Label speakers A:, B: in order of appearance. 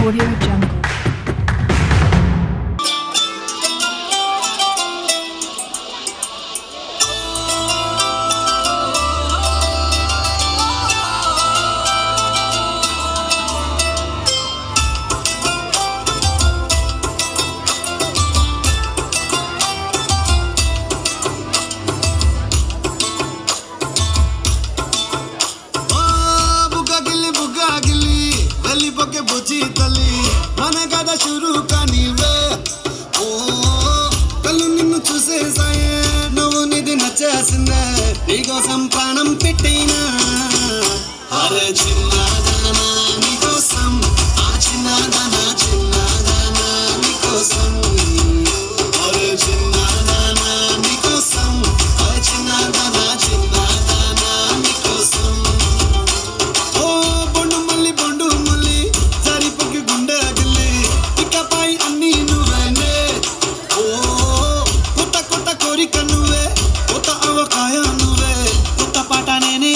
A: Audio Jungle.
B: बुझी तली मन कदा शुरू कानीवे ओ कल्लु निन्नु चूसे साये నువ్వు నిది నచ్చేసిందే నీకోసం ప్రాణం పెట్టినా అరే చిన్నదానా నీకోసం ఆ చిన్నదానా నీకోసం అరే చిన్నదానా నీకోసం ఆ చిన్నదానా నీకోసం ఓ బొండు మల్లి జరిపుకి గుండె అగిలి ఇకపై అన్నీ నువ్వేనే ఓ కొత్త కొత్త కోరిక నువ్వే కొత్త అవకాయ నువ్వే కొత్త పాట నేనే